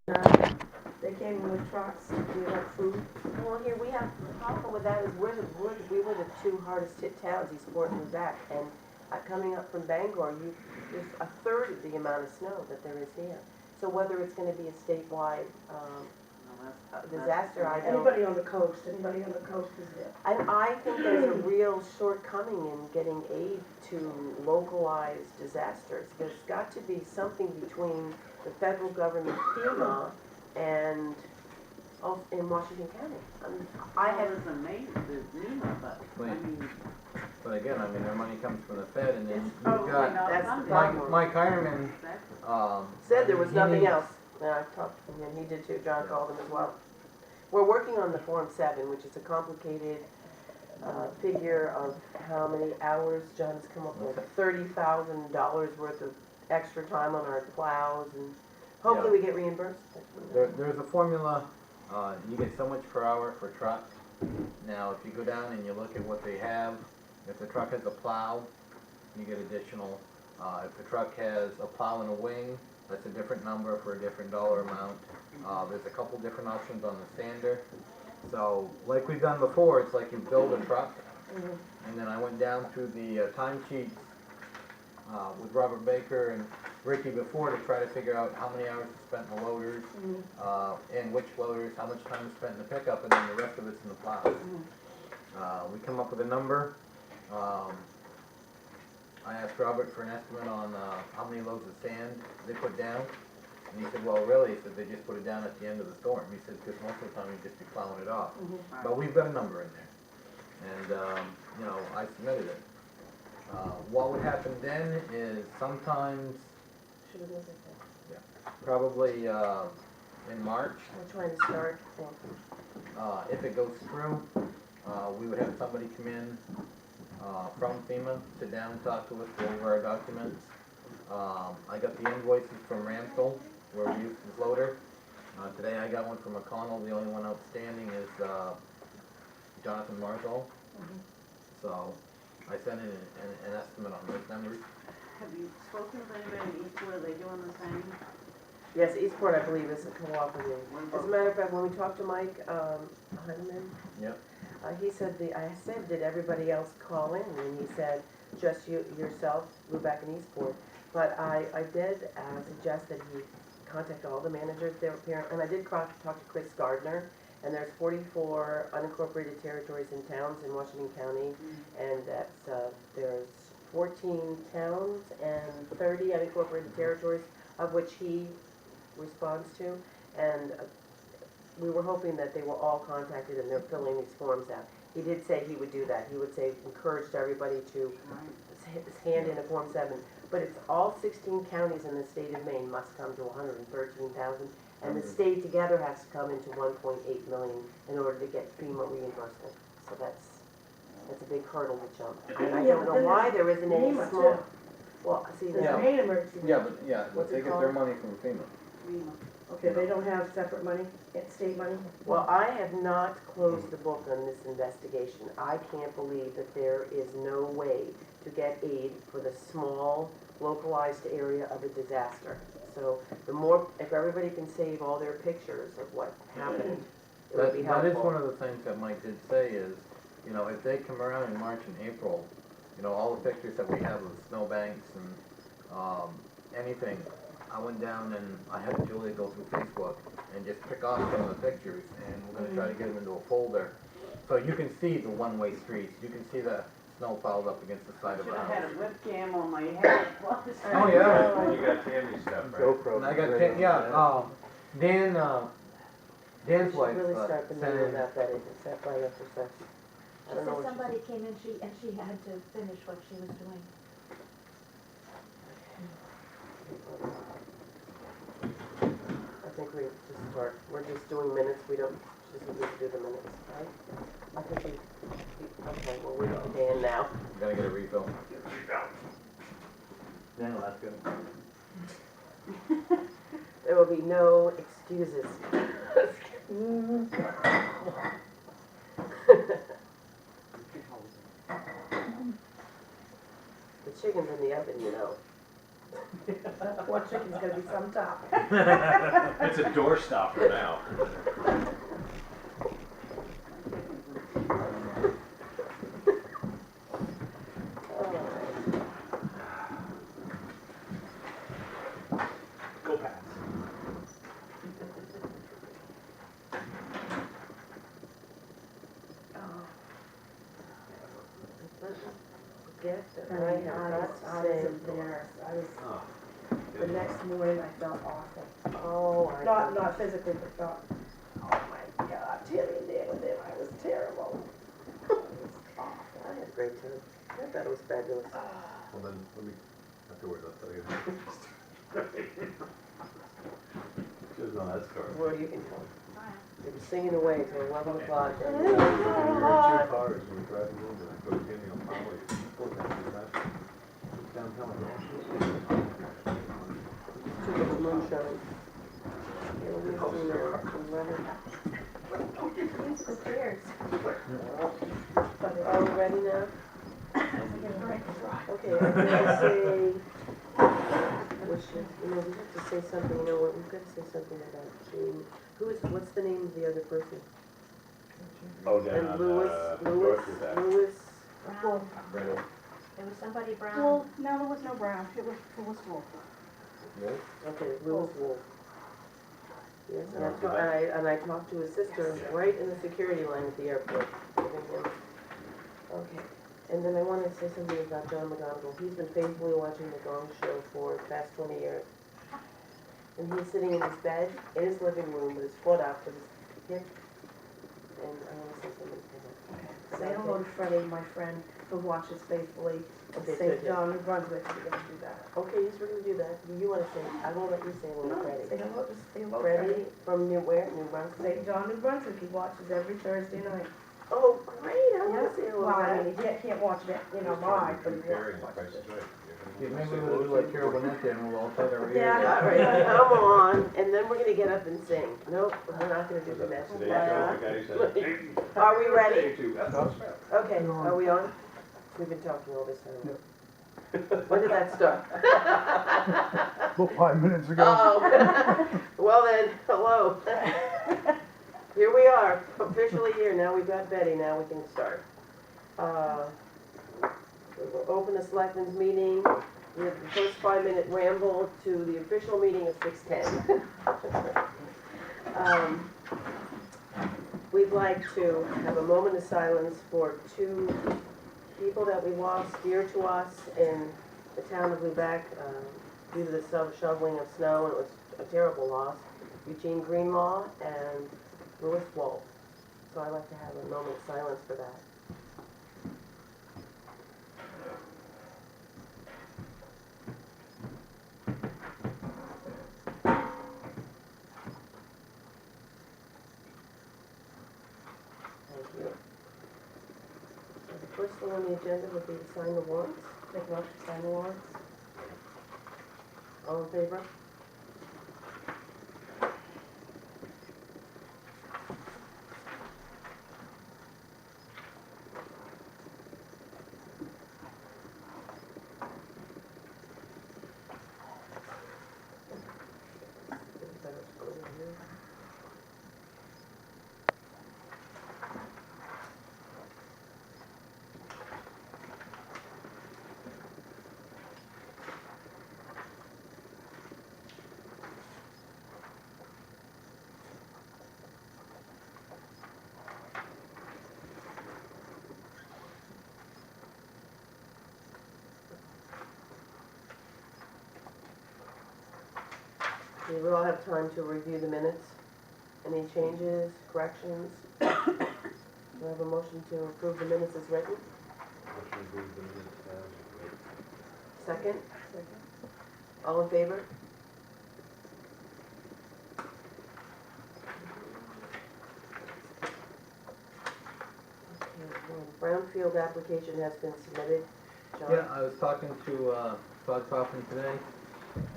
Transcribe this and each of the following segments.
They came in with trucks, do you have food? Well, here we have, the problem with that is we were the two hardest hit towns, Eastport and Lubec, and coming up from Bangor, there's a third of the amount of snow that there is here. So whether it's gonna be a statewide, disaster, I don't. Anybody on the coast is there. And I think there's a real shortcoming in getting aid to localized disasters. There's got to be something between the federal government, FEMA, and in Washington County. I have. There's a name, there's NEMA, but, I mean. But again, I mean, their money comes from the Fed, and then It's you've probably got not that's the funded. problem. Mike Hireman, Exactly. Said there was he nothing needs- else. And I talked to him, and he did too. John called him as well. We're working on the Form 7, which is a complicated figure of how many hours John has come up with. $30,000 worth of extra time on our plows, and hopefully we get reimbursed. There's a formula, you get so much per hour for truck. Now, if you go down and you look at what they have, if the truck has a plow, you get additional. If the truck has a plow and a wing, that's a different number for a different dollar amount. There's a couple different options on the sander. So, like we've done before, it's like you build a truck, and then I went down through the timesheets with Robert Baker and Ricky before to try to figure out how many hours is spent in the loaders, and which loaders, how much time is spent in the pickup, and then the rest of it's in the plows. We come up with a number. I asked Robert for an estimate on how many loads of sand they put down, and he said, well, really, he said they just put it down at the end of the storm. He said, because most of the time you'd just be plowing it off. But we've got a number in there, and, you know, I submitted it. What would happen then is sometimes, Should we look at that? probably in March, We're trying to start. if it goes through, we would have somebody come in from FEMA, sit down and talk to us, go over our documents. I got the invoices from Ramsel, where we used this loader. Today I got one from McConnell. The only one outstanding is Jonathan Marzol. So I sent in an estimate on those numbers. Have you spoken with anybody in Eastwood, are they doing the same? Yes, Eastport, I believe, is a cooperative. As a matter of fact, when we talked to Mike Heineman, Yep. he said, I said, did everybody else call in? And he said, just yourself, Lubec and Eastport. But I did suggest that he contact all the managers there, and I did talk to Chris Gardner, and there's 44 unincorporated territories and towns in Washington County, and that's, there's 14 towns and 30 unincorporated territories, of which he responds to, and we were hoping that they were all contacted and they're filling these forms out. He did say he would do that. He would say, encouraged everybody to hand in a Form 7. But it's all 16 counties in the state of Maine must come to 113,000, and the state together has to come into 1.8 million in order to get FEMA reimbursement. So that's a big hurdle to jump. And I Yeah, don't but know then why there's there isn't any FEMA small. too. Well, see, There's Yeah. a Maine emergency. What's they it get their called? money from FEMA. NEMA. Okay, they don't have separate money, state money? Well, I have not closed the book on this investigation. I can't believe that there is no way to get aid for the small, localized area of a disaster. So the more, if everybody can save all their pictures of what happened, it would be That is one helpful. of the things that Mike did say is, you know, if they come around in March and April, you know, all the pictures that we have of snowbanks and anything, I went down and I had Julia go through Facebook and just pick off some of the pictures, and we're gonna try to get them into a folder. So you can see the one-way streets, you can see the snow piled up against the side of Should a have had a house. webcam on my head. Oh, yeah. You got Tammy's stuff, right? GoPro. And I got, Dan, We Dan's should wife really start the sent meeting in, without that, except by after sex. I She don't know said what somebody came in, and she had to finish what she was doing. I think we just start, we're just doing minutes, we don't, she doesn't need to do the minutes, right? I think okay, well, we're on Dan now. gotta get a refill. No, that's good. There will be no excuses. The chicken's in the oven, you know. One chicken's gonna be some top. It's a door stopper now. Go Pats. Forget that I I have was got to say, embarrassed. Oh. The next morning I felt awful. oh, I. Not physically, but thought, oh my God, Timmy there with him, I was terrible. It was awful. I had a great time. I thought it was fabulous. Well then, let me, afterwards, I'll tell you. Should've known that story. Where you can come. They were singing away till 11 o'clock. We were in two cars, we were driving home, and I go to Kenny on Poway, go downtown, Too much moonshine. Yeah, we've seen it. 11. Who cares? Are we ready now? Okay, I'm gonna say, we have to say something, you know what, we've got to say something about Jane. What's the name of the other person? Oh, down And on, Louis. North is that. Brown. Right. There was somebody brown. Well, no, there was no brown, it was Wolf. Okay, Louis Wolf. Yes, Yeah. and I talked to his sister right in the security line at the airport. giving him- Okay, and then I wanted to say something about John McGonigal. He's been faithfully watching the Gong Show for the past 20 years. And he's sitting in his bed, in his living room, with his foot up, with his hip, and I want to say something to him. Say hello to Freddie, my friend, who watches faithfully in Okay, St. good. John, New Brunswick, we're gonna do that. Okay, yes, we're gonna do that. You wanna say, I won't let you say hello to Say Freddie. hello, just say hello, Freddie Freddie. from where? New Brunswick? St. John, New Brunswick, he watches every Thursday night. Oh, great, I wanna say hello Well, to I that. mean, he can't watch it, you know, live, but he Comparing the watches prices, it. right. Yeah, maybe we'll do like Carol Burnett there and we'll all tell her. Yeah. All right, come on, and then we're gonna get up and sing. Nope, we're not gonna do the national Today, flag. the guy said, "Hey, Are we ready? hey, too." That's not fair. Okay, are we on? We've been talking all this time. When did that start? About 5 minutes ago. Oh, well then, hello. Here we are, officially here, now we've got Betty, now we can start. We'll open the selectmen's meeting with the first 5-minute ramble to the official meeting of 6:10. We'd like to have a moment of silence for 2 people that we lost dear to us in the town of Lubec due to the shoveling of snow, and it was a terrible loss. Eugene Greenlaw and Louis Wolf. So I'd like to have a moment of silence for that. Thank you. So the first thing on the agenda would be to sign the warrants. Make a motion to sign the warrants. All in favor? We will all have time to review the minutes. Any changes, corrections? Do I have a motion to approve the minutes as written? Motion to approve the minutes as written. Second? All in favor? Okay, Brownfield application has been submitted. John? Yeah, I was talking to Todd Kaufman today,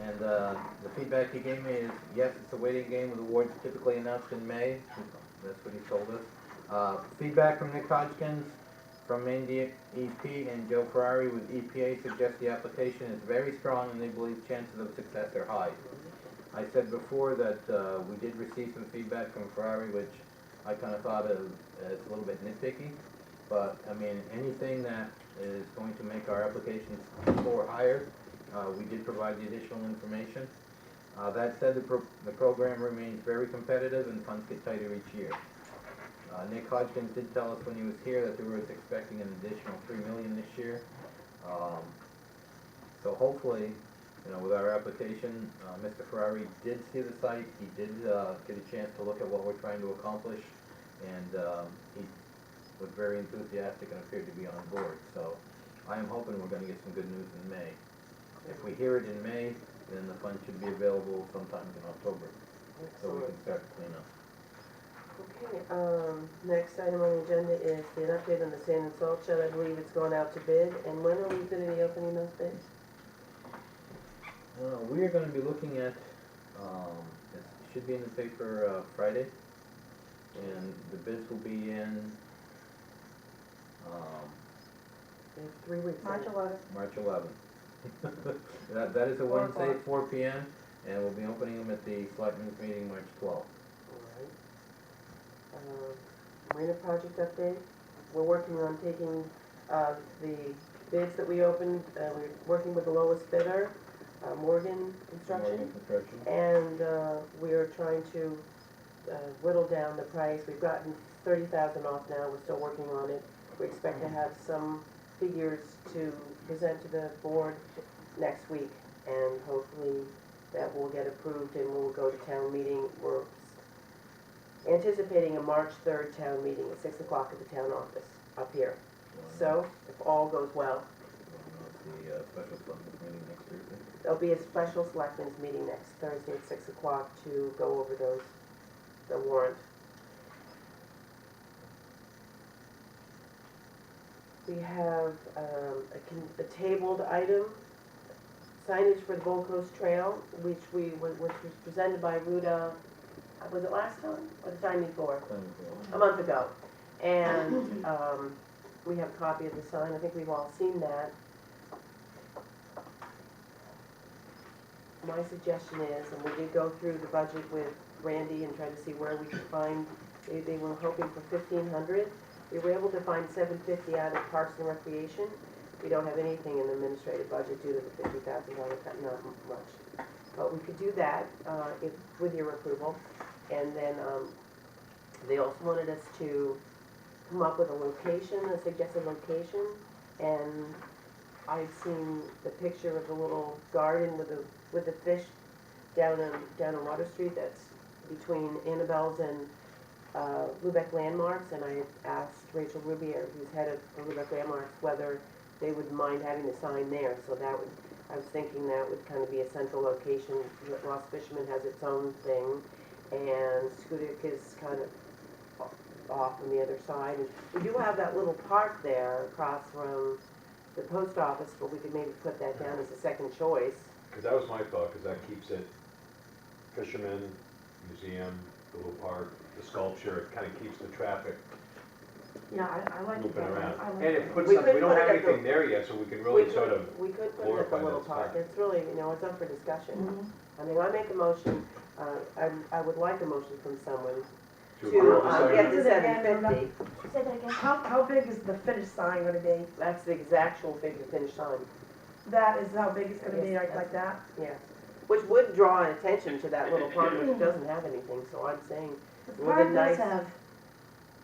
and the feedback he gave me is, yes, it's a waiting game with awards typically announced in May. That's what he told us. Feedback from Nick Hodgkins, from Maine DEP and Joe Ferrari with EPA suggest the application is very strong and they believe chances of success are high. I said before that we did receive some feedback from Ferrari, which I kind of thought of as a little bit nitpicky. But, I mean, anything that is going to make our applications score higher, we did provide the additional information. That said, the program remains very competitive and funds get tighter each year. Nick Hodgkins did tell us when he was here that they were expecting an additional $3 million this year. So hopefully, you know, with our application, Mr. Ferrari did see the site, he did get a chance to look at what we're trying to accomplish, and he was very enthusiastic and appeared to be on board. So I am hoping we're gonna get some good news in May. If we hear it in May, then the funds should be available sometime in October, so we can start to clean up. Okay, next item on the agenda is an update on the sand and salt shed. I believe it's going out to bid, and when are we gonna be opening those bids? We are gonna be looking at, it should be in the paper Friday, and the bids will be in We have 3 weeks. March 11th. March 11th. That is a 4 Wednesday, o'clock. 4 p.m., and we'll be opening them at the Selectmen's meeting March 12th. Marina project update. We're working on taking the bids that we opened, we're working with the lowest bidder, Morgan Construction. Morgan Construction. And we are trying to whittle down the price. We've gotten 30,000 off now, we're still working on it. We expect to have some figures to present to the board next week, and hopefully that will get approved and we'll go to town meeting. We're anticipating a March 3rd town meeting at 6 o'clock at the town office up here. So, if all goes well, The special Selectmen's meeting next Thursday. there'll be a special selectmen's meeting next Thursday at 6 o'clock to go over the warrant. We have a tabled item, signage for the Gold Coast Trail, which was presented by Ruda, was it last time or the time before? A month ago. And we have a copy of the sign, I think we've all seen that. My suggestion is, and we did go through the budget with Randy and try to see where we could find, they were hoping for 1,500. We were able to find $750 out of Parks and Recreation. We don't have anything in the administrative budget due to the $50,000 cut, not much. But we could do that with your approval. And then they also wanted us to come up with a location, a suggested location. And I've seen the picture of the little garden with the fish down on Water Street. That's between Annabelle's and Lubec Landmarks. And I asked Rachel Rubier, who's head of the Lubec Landmarks, whether they would mind having the sign there. So that would, I was thinking that would kind of be a central location. Ross Fisherman has its own thing, and Scudic is kind of off on the other side. And we do have that little park there across from the post office, but we could maybe put that down as a second choice. Because that was my thought, because that keeps it fisherman, museum, the little park, the sculpture, it kind of keeps the traffic Yeah, I like it moving that way. around. I like And that. it puts We some, could we don't put it have at the- anything there yet, so we can really sort of, We could put it at the glorify little that park. spot. It's really, it's up for discussion. Mhm. I mean, I make a motion, I would like a motion from someone to to approve the sign. get the Is it again, 750. Say that again? How big is the finished sign gonna be? That's the actual figure finish sign, That is how big it's gonna be, Yes, like that? yes. Which would draw attention to that little park, which doesn't have anything, so I'm saying, The With a park nice- does have,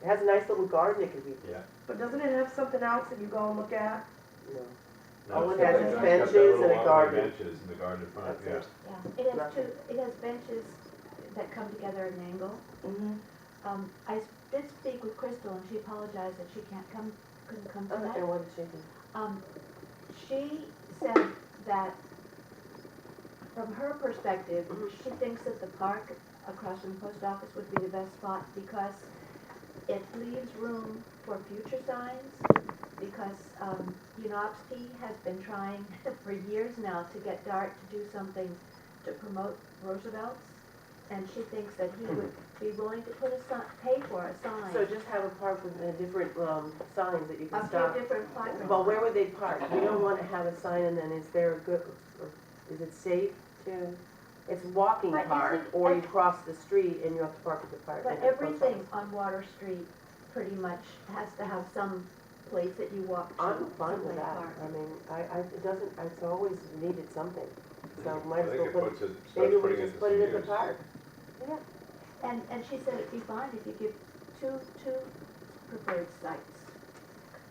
it has a nice little garden, it could be, Yeah. but doesn't it have something else that you go and look at? you know. No, Oh, it's it got has that- its it's got that benches little and a walkway garden. benches in the garden in front, That's yeah. it. Yeah, it has benches that come together at an angle. Mm-hmm. Did speak with Crystal and she apologized that she couldn't come tonight. And what did she do? She said that from her perspective, she thinks that the park across from the post office would be the best spot because it leaves room for future signs. Because Unopsky has been trying for years now to get DART to do something to promote Roosevelt's. and she thinks that he would be willing to put a sign, pay for a sign. So just have a park with different, signs that you can A stop. few different placards. Well, where would they park? You don't wanna have a sign and then is there a good, or is it safe to, it's walking But park, isn't- or you cross the street and you have to park at the park. But at the post everything office. on Water Street pretty much has to have some place that you walk to. I'm fine with someplace that. park. I mean, it doesn't, it's always needed something. So I might as think well it put, puts it, maybe starts we putting it just to put some it at the use. park. And she said it'd be fine if you give two preferred sites.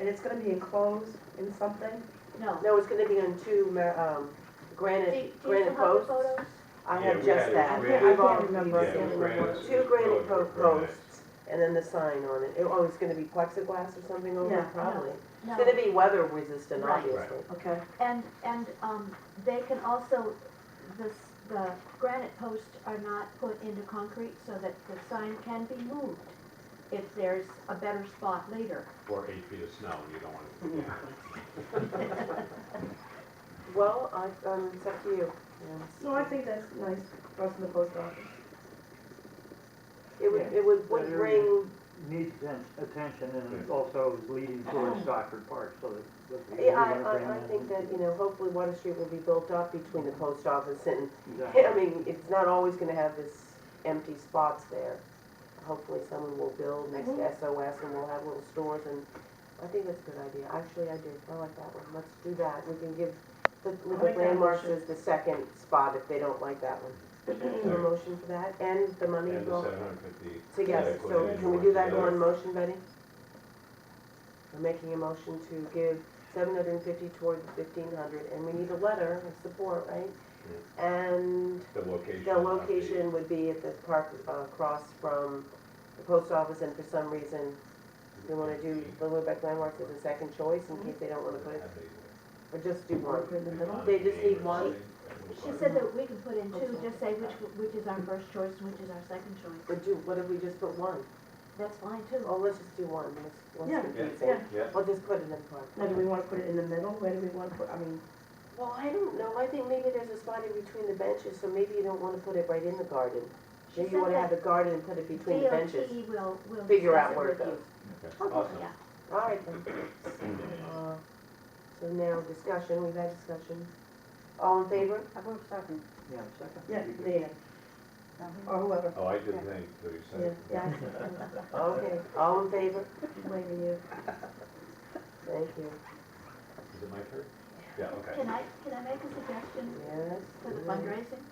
And it's gonna be enclosed in something? No. No, it's gonna be on two, Do you granite still have the posts. photos? I Yeah, have we just had it. that. We had I've it. already I can't remember. Yeah, it was seen granite. two granite Granite. posts and then the sign on it. Oh, it's gonna be plexiglass or something over Yeah. it, probably. No. It's gonna be weather resistant, Right. obviously. Okay. And they can also, the granite posts are not put into concrete so that the sign can be moved if there's a better spot later. Or 8 feet of snow, you don't want it. Well, it's up to you. No, I think that's nice for us in the post office. It would That bring, area needs attention and it also is leading towards Stockford Park, so that. yeah, I think that, hopefully Water Street will be built up between the post office and, Exactly. I mean, it's not always gonna have this empty spots there. Hopefully someone will build next to SOS and we'll have little stores and I think that's a good idea. Actually, I do. I like that one. Let's do that. We can give the like that landmarks motion. as the second spot if they don't like that one. A motion for that and the money And the involved 750. together. put So it in can we one do that in together. one motion, Betty? We're making a motion to give 750 toward the 1,500 and we need a letter of support, right? And The location. the of the- location would be at the park across from the post office, and for some reason, they wanna do the Lubec landmarks as a second choice in case they don't wanna put it, or just do one. In the middle? They just need one? She said that we can put in two, just say which is our first choice and which is our second choice. What if we just put one? That's fine too. Oh, let's just do one, one's Yeah, confusing. yeah. Yeah, We'll just put it in the park. Now, do we wanna put it in the middle? Where do we wanna put, I mean, Well, I don't know, I think maybe there's a spot in between the benches, so maybe you don't wanna put it right in the garden. She Maybe you said wanna have that the garden and put it between the benches. DOT will Figure discuss out it where it with you. goes. okay, awesome. Yeah. All right then. So now discussion, we've had discussion. All in favor? I vote second. Yeah, second. yeah, Dan, or whoever. Oh, I did think, so you said. Yeah, Okay, all in favor? she's waving you. Thank you. Is it my turn? Yeah, okay. Can I make a suggestion Yes. for the fundraising?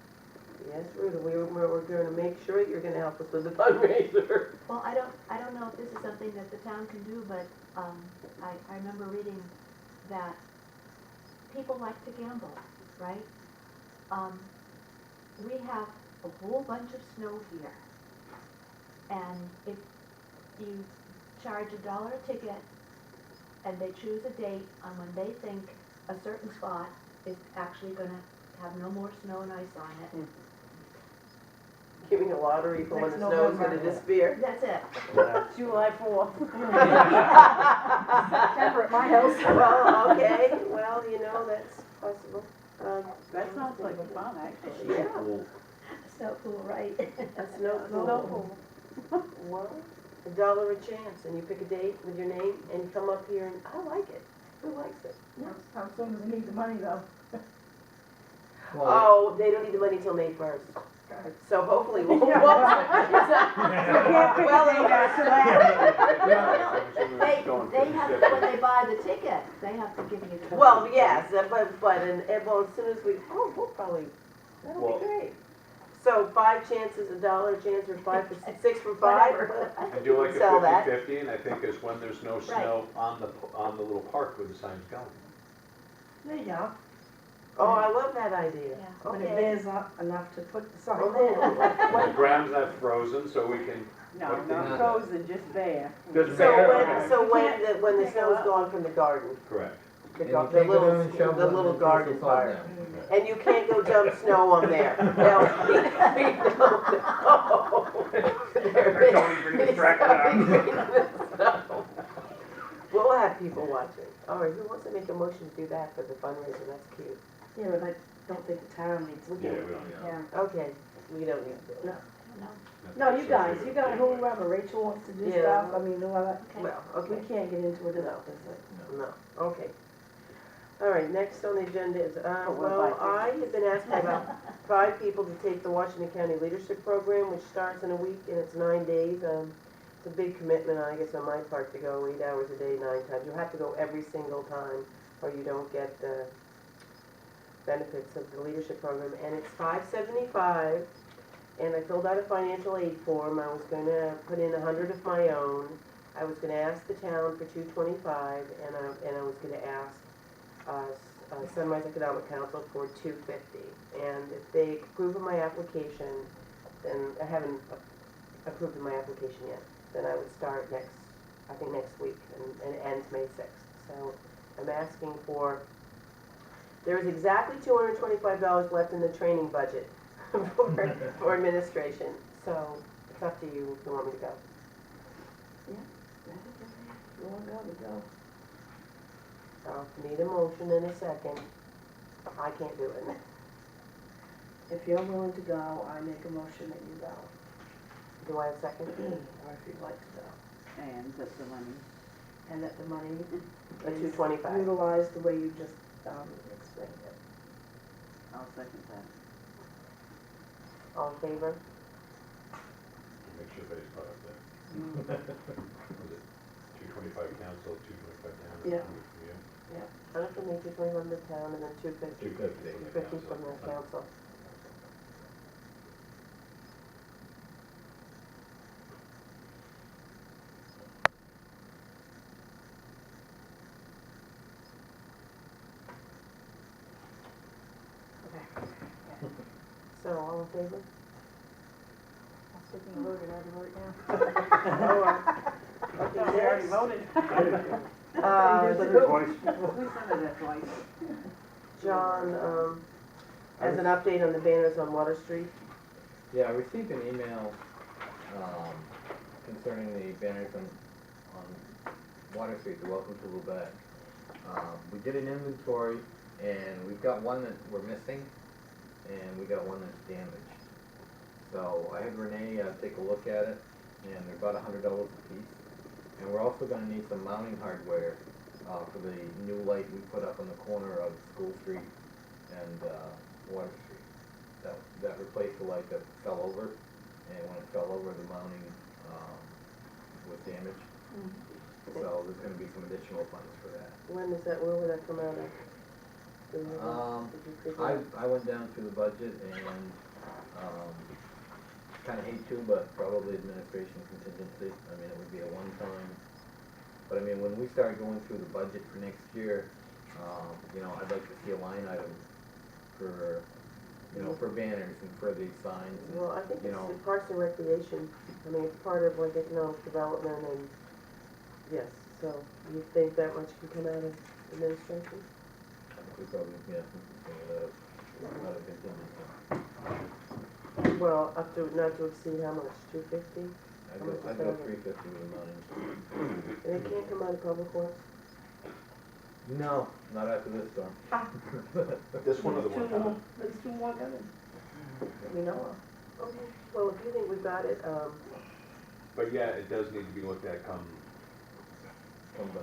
Yes, Rita, we're gonna make sure you're gonna help us with the fundraiser. Well, I don't know if this is something that the town can do, but, I remember reading that people like to gamble, right? We have a whole bunch of snow here. And if you charge $1 a ticket and they choose a date on when they think a certain spot is actually gonna have no more snow and ice on it, Giving a lottery for when Next the snow is November. gonna disappear. that's it. July 4th. September at my house. Well, okay, well, that's possible. That sounds like fun, actually. Yeah, So cool, right? a snow No pool. pool. Well, $1 a chance, and you pick a date with your name, and you come up here, and I like it. Who likes it? How soon does he need the money though? Oh, they don't need the money till May 1st. So hopefully we'll. Yeah. They have, when they buy the ticket, they have to give you the. Well, yes, well, as soon as we'll probably, that'll Well- be great. So 5 chances, $1 a chance, or 6 for 5? Whatever. I do like Sell a that. 50-50, and I think is when there's no snow on the little park where the sign's going. There you go. Oh, I love that idea. Yeah. When it Okay. bears up enough to put the sign Oh. there. When the ground's not frozen, so we can, No, What not the- frozen, just bare. Just So bare, when, okay. so You can't when the pick it snow's up. gone from the garden, correct. the And gar- you the can't go down little, and shovel the it little until garden it's all part. down. And you can't go dump snow on there. No, we don't know. Tony, bring the tractor out. We'll have people watching. All right, who wants to make a motion to do that for the fundraiser? That's cute. Yeah, but I don't think the town needs to. Yeah, we don't, Yeah. Okay, we don't need to do it. No. No, you guys, you got whoever, Rachel wants to do Yeah. stuff, I mean, whoever, Well, we okay, can't get into it in No. office, like. no, okay. All right, next on the agenda is, But what well, about I have been asked by about 5 people to take the Washington County Leadership Program, which starts in a week and it's 9 days. It's a big commitment, I guess, on my part to go 8 hours a day, 9 times. You have to go every single time or you don't get the benefits of the leadership program. And it's $575, and I filled out a financial aid form. I was gonna put in 100 of my own. I was gonna ask the town for $225, and I was gonna ask Sunrise Economic Council for $250. And if they approve of my application, then I haven't approved of my application yet, then I would start next week, and it ends May 6th. So I'm asking for, there is exactly $225 left in the training budget for administration. So it's up to you if you want me to go. You wanna go, we go. I'll need a motion in a second. I can't do it. If you're willing to go, I make a motion that you go, Do I have a second? or if you'd like to go. And that's the money. And that the money A is $225. utilized the way you just, explained it. I'll second that. All in favor? Make sure everybody's caught up there. Was it 225 council, 225 town? and Yeah. 100 from you? I'm from me, $225 from the town, and then $250 250 from the council. So, all in favor? Speaking of voting, I have to vote now. Oh, okay, We already next. voted. Said it twice. We said that twice. John, has an update on the banners on Water Street. Yeah, I received an email, concerning the banners on Water Street, the Welcome to Lubec. We did an inventory, and we've got one that we're missing, and we got one that's damaged. So I had Renee, take a look at it, and they're about $100 a piece. And we're also gonna need some mounting hardware, for the new light we put up on the corner of School Street and, Water Street. That replaced the light that fell over, and when it fell over, the mounting, was damaged. So there's gonna be some additional funds for that. When will that come out of? Did you figure out? I went down through the budget and, kinda hate to, but probably administration contingency. I mean, it would be a one-time. But I mean, when we start going through the budget for next year, I'd like to see a line item for, for banners and for these signs. And, Well, I think you it's know, the Parks and Recreation. I mean, it's part of like economic development and, yes, so you think that much can come out of administration? I think we probably, out of contingency. Well, not to exceed how much, $250? I'd How go, much is I'd go that? 350 with the money. And it can't come out of public works? No, not after this storm. This one or the one coming? There's two more coming. That we know of. Okay, well, if you think we've got it, But yeah, it does need to be looked at come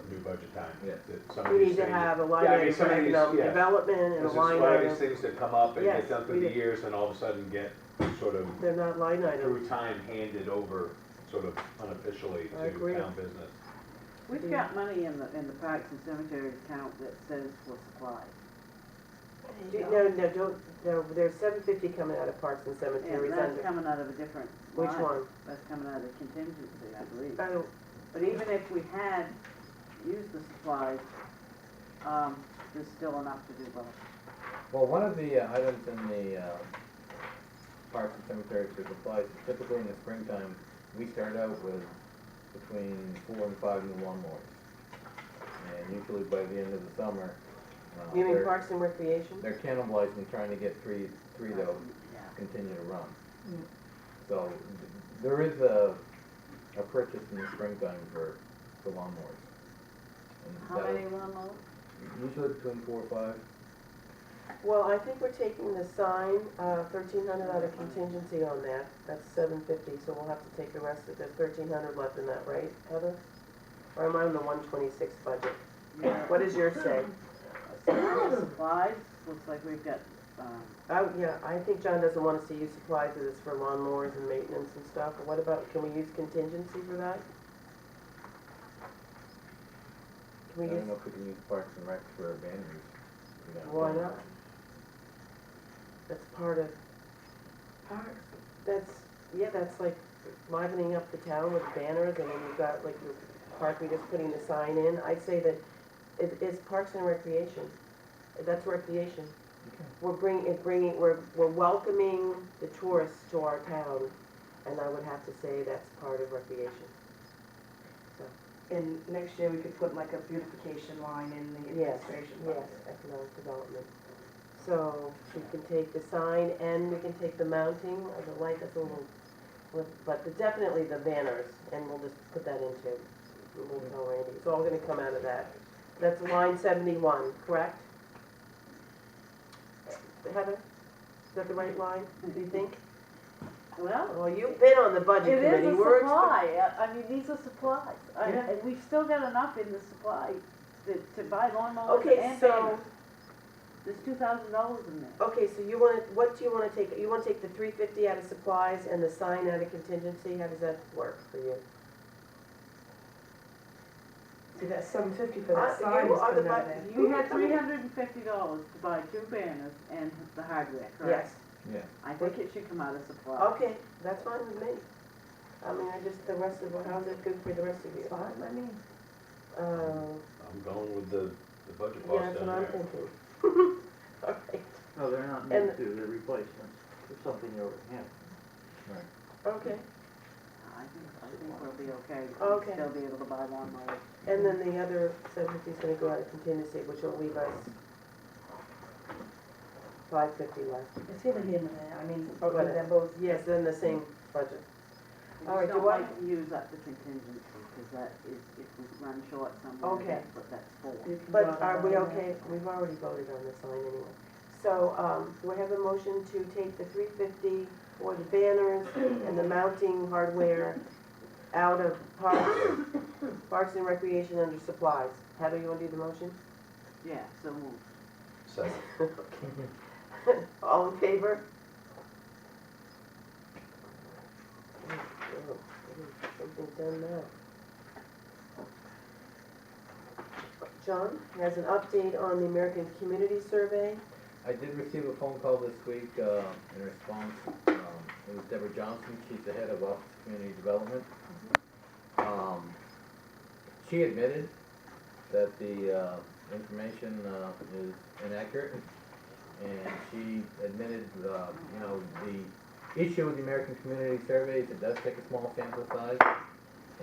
new budget time. Yeah. That some of we these need to things- have a line Yeah, I mean, item some for of these- economic yeah. development and a This is line one of these item. things that come up and Yes, get done through we the do. years and all of a sudden get sort of They're not line items. through time handed over sort of unofficially I agree. to town business. We've got money in the parks and cemeteries account that says for supplies. No, there's $750 coming out of Parks and And Cemeteries that's under, coming out of a different which line. one? That's coming out of contingency, I believe. Oh, But even if we had used the supplies, there's still enough to do both. Well, one of the items in the parks and cemeteries for supplies, typically in the springtime, we start out with between 4 and 5 new lawnmowers. And usually by the end of the summer, you mean they're- Parks and Recreation? they're cannibalizing, trying to get three that will Yeah. continue to run. Mm. So there is a purchase in the springtime for lawnmowers. And How that'll- many lawnmowers? Usually between 4 or 5. Well, I think we're taking the sign, 1,300 out of contingency on that. That's 750, so we'll have to take the rest of, there's 1,300 left in that, right, Heather? Or am I on the 126 budget? Yeah. What does yours say? Supplies, looks like we've got, Oh, yeah, I think John doesn't want us to use supplies because it's for lawnmowers and maintenance and stuff. But what about, can we use contingency for that? I Can we don't use, know if we can use Parks and Rec for banners. You know, why not? That's part of, Parks. that's, yeah, that's like livening up the town with banners and then you've got like your park, we just putting the sign in. I'd say that it's Parks and Recreation. That's recreation. We're we're welcoming the tourists to our town, and I would have to say that's part of recreation. And next year we could put like a beautification line in the Yes, administration yes, budget. economic development. So we can take the sign and we can take the mounting of the light, that's a little, but definitely the banners, and we'll just put that into, we'll tell Randy, it's all gonna come out of that. That's line 71, correct? Heather, is that the right line, do you think? well, Well, you've been on the budget it committee. is a We're supply. I mean, these are supplies. Yeah. And we've still got enough in the supply to buy lawnmowers Okay, and so, banners. There's $2,000 in there. okay, so you wanna, what do you wanna take? You wanna take the 350 out of supplies and the sign out of contingency? How does that work for you? See, that's $750 for Uh, that sign you is are the coming out of bu- there. We had $350 to buy 2 banners and the hardware, correct? Yes. Yeah. I think it should come out of supply. Okay, that's fine with me. I mean, the rest of, how's it good for the rest of you? It's fine, I mean, I'm going with the budget Yeah, boss that's down what I'm there. thinking. All right, No, they're not And- new to, they're replacements, for something you already have. okay. I think we'll be okay. Okay. We'll still be able to buy lawnmowers. And then the other 750 is gonna go out of contingency, which will leave us 550 left. it's either here or there, I mean, Oh, but they're both. Yes, then the same budget. We All right, just do don't I- like to use up the contingency, because that is, if we run short somewhere, Okay. that's what that's for. you can But draw are the we line okay? We've already voted on the sign anyway. So, do I have a motion to take the 350 for the banners and the mounting hardware out of Parks and Recreation under supplies? Heather, you wanna do the motion? Yeah, so moved. Second. All in favor? Something done now. John has an update on the American Community Survey. I did receive a phone call this week, in response, it was Deborah Johnson, she's the head of Office of Community Development. She admitted that the, information, is inaccurate, and she admitted, you know, the issue with the American Community Survey is it does take a small sample size,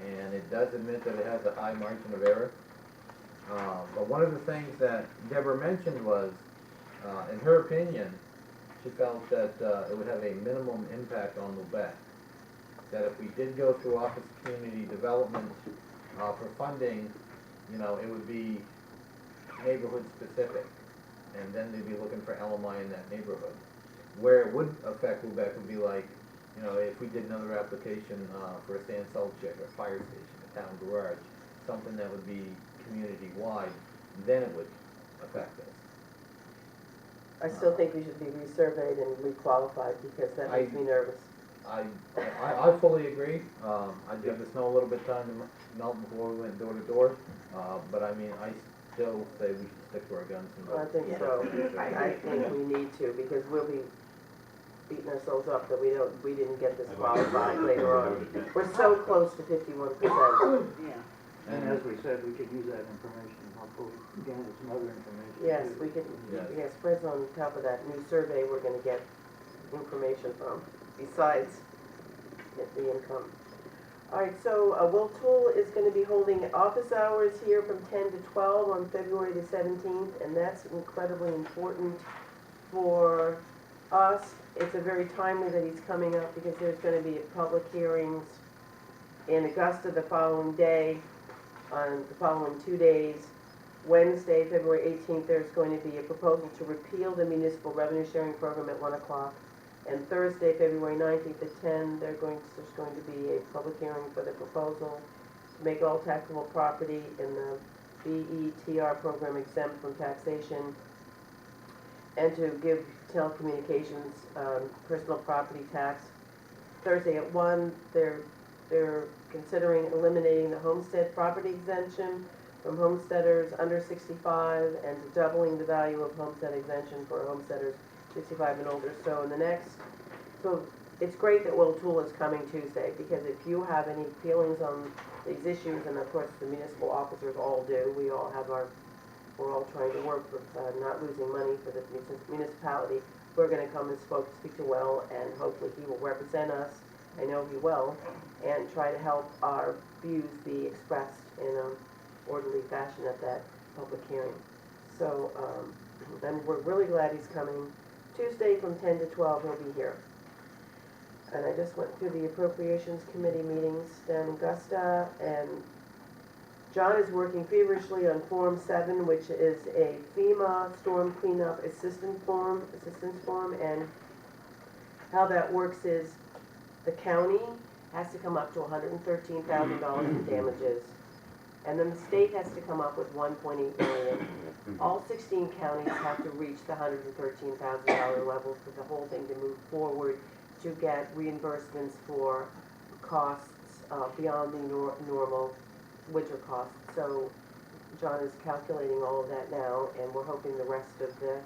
and it does admit that it has a high margin of error. But one of the things that Deborah mentioned was, in her opinion, she felt that it would have a minimum impact on Lubec. That if we did go through Office of Community Development for funding, you know, it would be neighborhood specific. And then they'd be looking for LMI in that neighborhood. Where it would affect Lubec would be like, you know, if we did another application for a sand salt shed, a fire station, a town garage, something that would be community-wide, then it would affect us. I still think we should be resurveyed and requalified because that makes me nervous. I fully agree. I'd give the snow a little bit of time to melt before we went door to door. But I mean, I still say we should stick to our guns and I vote. think Yeah. so. I I think we need to because we'll be beating ourselves up that we didn't get this qualified later on. We're so close to 51%. Yeah. And as we said, we could use that information, hopefully, again, some other information. Yes, too. we could, Yes. yes, Fred's on top of that new survey we're gonna get information from, besides the income. All right, so Will Tool is gonna be holding office hours here from 10 to 12 on February the 17th, and that's incredibly important for us. It's a very timely that he's coming up because there's gonna be public hearings in Augusta the following day, on the following 2 days, Wednesday, February 18th, there's going to be a proposal to repeal the municipal revenue sharing program at 1 o'clock. And Thursday, February 19th at 10, there's going to be a public hearing for the proposal to make all taxable property in the BETR program exempt from taxation, and to give telecommunications personal property tax. Thursday at 1, they're considering eliminating the homestead property exemption from homesteaders under 65 and doubling the value of homestead exemption for homesteaders 65 and older. So it's great that Will Tool is coming Tuesday, because if you have any feelings on these issues, and of course the municipal officers all do, we're all trying to work with not losing money for the municipality. We're gonna come and speak to Will, and hopefully he will represent us, I know he will, and try to help our views be expressed in an orderly fashion at that public hearing. So, and we're really glad he's coming. Tuesday from 10 to 12, he'll be here. And I just went through the Appropriations Committee meetings down in Augusta, and John is working feverishly on Form 7, which is a FEMA storm cleanup assistance form, and how that works is the county has to come up to $113,000 in damages, and then the state has to come up with $1.8 million. All 16 counties have to reach the $113,000 level for the whole thing to move forward, to get reimbursements for costs beyond the normal winter costs. So John is calculating all of that now, and we're hoping the rest of the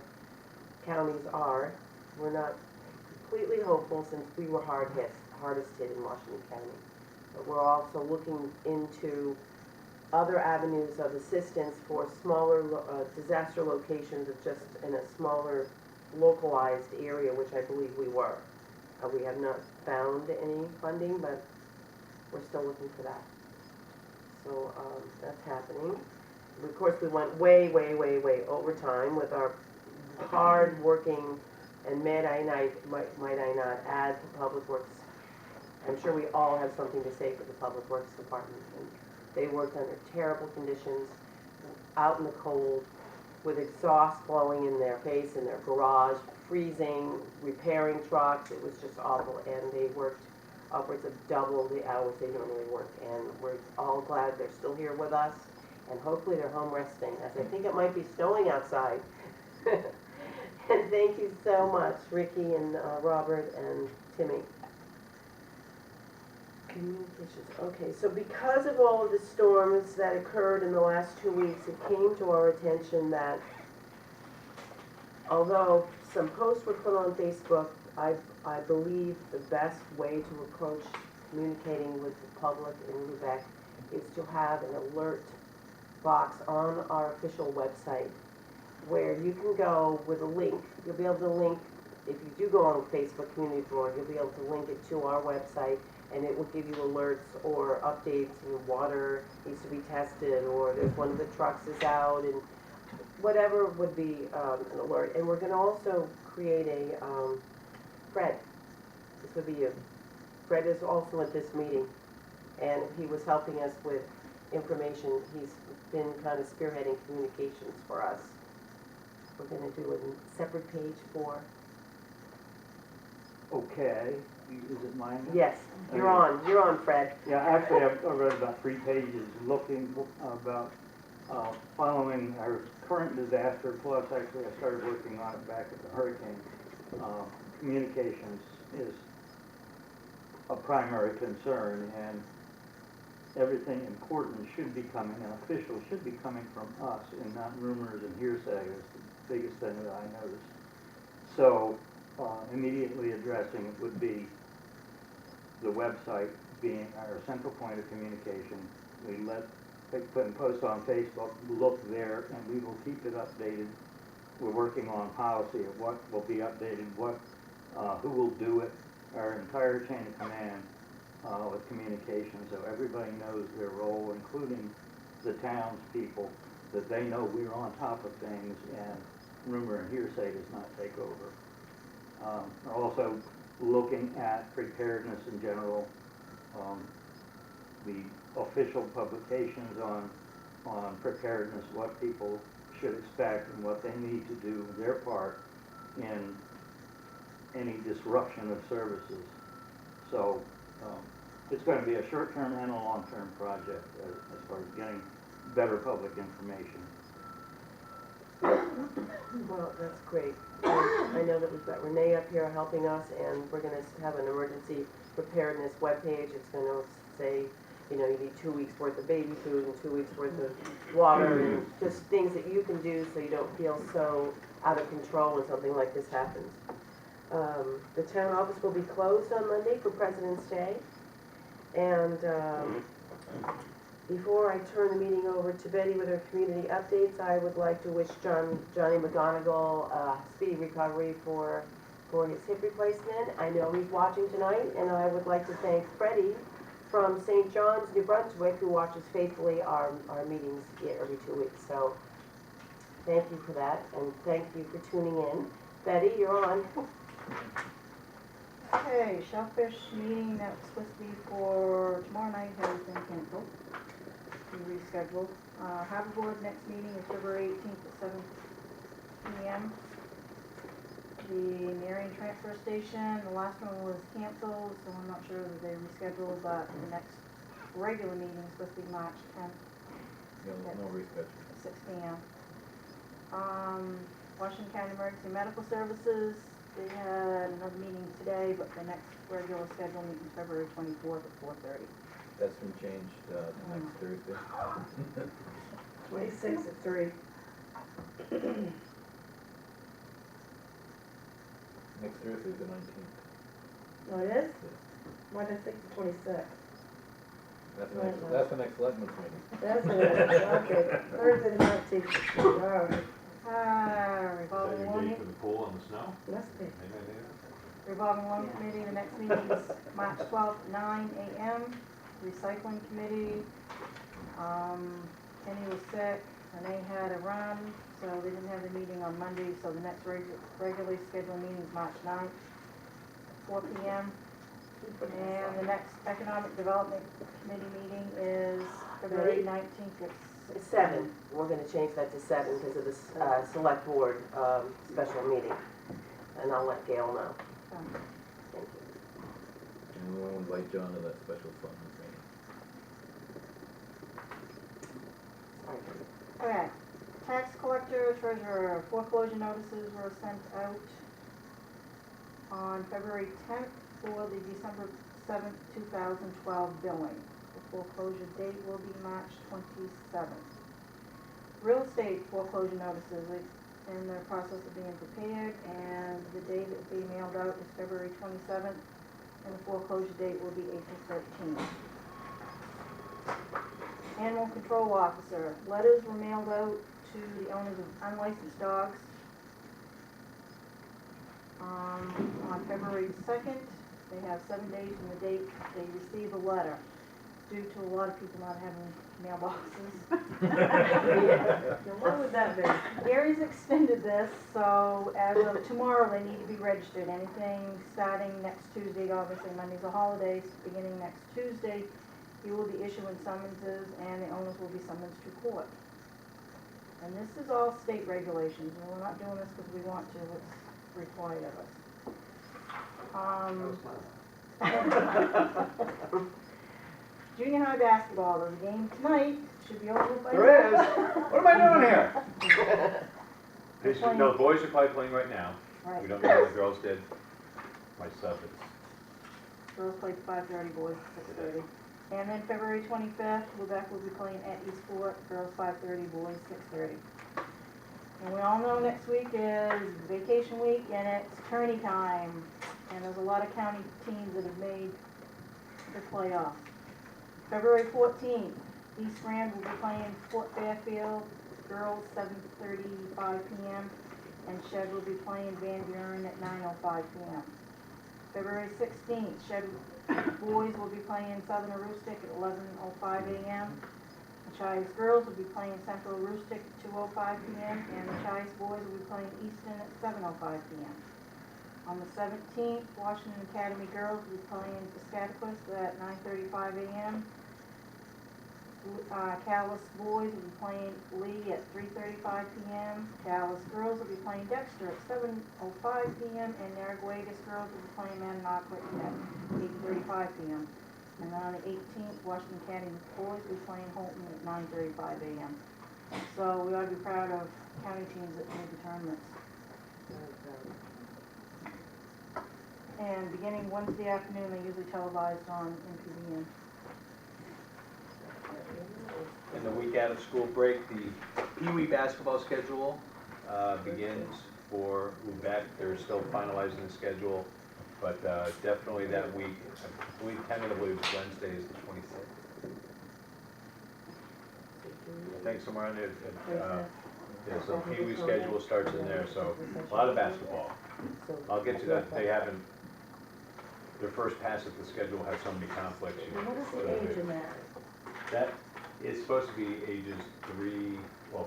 counties are. We're not completely hopeful, since we were hardest hit in Washington County. But we're also looking into other avenues of assistance for smaller disaster locations, of just in a smaller localized area, which I believe we were. We have not found any funding, but we're still looking for that. So that's happening. Of course, we went way over time with our hard-working, and might I not add, the Public Works. I'm sure we all have something to say for the Public Works Department. And they worked under terrible conditions, out in the cold, with exhaust blowing in their face, in their garage, freezing, repairing trucks. It was just awful, and they worked upwards of double the hours they normally work. And we're all glad they're still here with us, and hopefully they're home resting, as I think it might be snowing outside. And thank you so much, Ricky and Robert and Timmy. Communications. Okay, so because of all of the storms that occurred in the last 2 weeks, it came to our attention that although some posts were put on Facebook, I believe the best way to approach communicating with the public in Lubec is to have an alert box on our official website, where you can go with a link. You'll be able to link, if you do go on Facebook Community Board, you'll be able to link it to our website, and it will give you alerts or updates. Water needs to be tested, or there's one of the trucks is out, and whatever would be an alert. And we're going to also create a Fred. This would be you. Fred is also at this meeting, and he was helping us with information. He's been kind of spearheading communications for us. We're going to do a separate page for. Okay, is it mine? Yes, you're on, Fred. Yeah, actually, I've read about 3 pages looking about following our current disaster, plus actually I started working on it back at the hurricane. Communications is a primary concern, and everything important should be coming, and official should be coming from us, and not rumors and hearsay is the biggest thing that I noticed. So immediately addressing it would be the website being our central point of communication. We put and post on Facebook, look there, and we will keep it updated. We're working on policy of what will be updated, who will do it, our entire chain of command with communication, so everybody knows their role, including the townspeople, that they know we're on top of things and rumor and hearsay does not take over. We're also looking at preparedness in general, the official publications on preparedness, what people should expect and what they need to do their part in any disruption of services. So, it's gonna be a short-term and a long-term project as far as getting better public information. Well, that's great. I know that we've got Renee up here helping us, and we're gonna have an emergency preparedness webpage. It's gonna say, you know, you need 2 weeks worth of baby food and 2 weeks worth of water, and just things that you can do so you don't feel so out of control when something like this happens. The town office will be closed on Monday for President's Day. And before I turn the meeting over to Betty with her community updates, I would like to wish Johnny McGonigal speedy recovery for his hip replacement. I know he's watching tonight, and I would like to thank Freddie from St. John's, New Brunswick, who watches faithfully our meetings every 2 weeks. So thank you for that, and thank you for tuning in. Betty, you're on. Okay, Shellfish meeting that was supposed to be for tomorrow night has been canceled. We rescheduled. Harbor Board next meeting is February 18th at 7 p.m. The Marion Transfer Station, the last one was canceled, so I'm not sure that they rescheduled, but the next regular meeting is supposed to be March 10th No reschedule. at 6 p.m. Washington County Emergency Medical Services, they had another meeting today, but the next regular scheduled meeting is February 24th at 4:30. That's been changed to next Thursday. 26 at 3. Next Thursday is the 19th. Oh, it is? Why did I think the 26th? That's the next selectmen's meeting. That's what it is, okay. Thursday the 19th. All right. Is that Revolving your loan, date for the pool on the snow? Must be. Maybe. revolving loan committee, the next meeting is March 12th, 9 a.m. Recycling committee, Kenny was sick, Renee had a run, so they didn't have the meeting on Monday, so the next regularly scheduled meeting is March 9th, 4 p.m. And the next economic development committee meeting is February 19th at It's 7. We're gonna change that to 7 because of this select board special meeting. And I'll let Gail know. Thank you. And we'll invite John to that special selectmen's meeting. Sorry. Okay, tax collector, treasurer, foreclosure notices were sent out on February 10th for the December 7th, 2012 billing. The foreclosure date will be March 27th. Real estate foreclosure notices, it's in the process of being prepared, and the date that will be mailed out is February 27th, and the foreclosure date will be April 13th. Animal control officer, letters were mailed out to the owners of unlicensed dogs on February 2nd. They have 7 days from the date they receive a letter, due to a lot of people not having mailboxes. Now, what would that be? Gary's extended this, so as of tomorrow, they need to be registered. Anything starting next Tuesday, obviously Monday's a holiday, so beginning next Tuesday, he will be issuing summonses and the owners will be summoned to court. And this is all state regulations, and we're not doing this because we want to, it's required of us. Junior high basketball, there's a game tonight, should be over by now. There is. What am I doing here? They're playing- No, the boys are probably playing right now. Right. We don't know what the girls did. Myself, Girls played 5:30, boys 6:30. And then February 25th, Lubec will be playing at Eastport, girls 5:30, boys 6:30. And we all know next week is vacation week and it's tourney time. And there's a lot of county teams that have made the playoffs. February 14th, East Grand will be playing Fort Fairfield, girls 7:35 p.m. And Shed will be playing Van Buren at 9:05 p.m. February 16th, Shed boys will be playing Southern Aroostook at 11:05 a.m. The Chives girls will be playing Central Aroostook at 2:05 p.m. And the Chives boys will be playing Easton at 7:05 p.m. On the 17th, Washington Academy girls will be playing Piscataquis at 9:35 a.m. Callis boys will be playing Lee at 3:35 p.m. Callis girls will be playing Dexter at 7:05 p.m. and Narraguagus girls will be playing Mananoquet at 8:35 p.m. And then on the 18th, Washington County boys will be playing Holton at 9:35 a.m. So we ought to be proud of county teams that made the tournaments. And beginning Wednesday afternoon, they usually televised on NPVN. And the week out of school break, the Pee Wee basketball schedule begins for Lubec. They're still finalizing the schedule, but definitely that week, I believe tentatively Wednesday is the 26th. I think somewhere on there, yeah, so Pee Wee schedule starts in there, so a lot of basketball. I'll get to that. They haven't, their first pass at the schedule has so many conflicts. And what is the age in that? That is supposed to be ages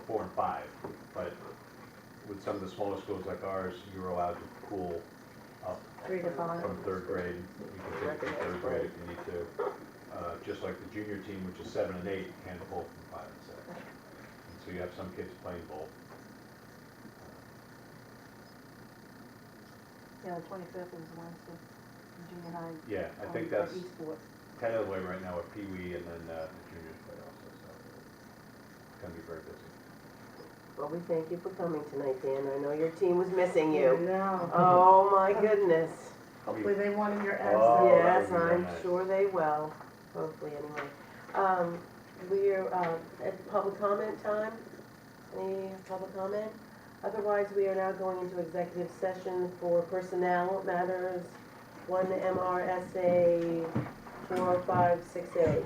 4 and 5, but with some of the smaller schools like ours, you're allowed to pool up 3 to 5. from 3rd grade. You can take from 3rd grade if you need to. Just like the junior team, which is 7 and 8, can pull from 5 and 6. And so you have some kids playing both. Yeah, the 25th is Wednesday, in junior high. Yeah, I think at that's Eastport. tentatively right now with Pee Wee, and then the juniors play also, so it's gonna be very busy. Well, we thank you for coming tonight, Dan. I know your team was missing you. No, Oh, my goodness. hopefully they won in your Oh, absence. that Yes, would be very I'm nice. sure they will, hopefully anyway. We're at public comment time. Any public comment? Otherwise, we are now going into executive session for personnel matters, 1 MRSA 4056A.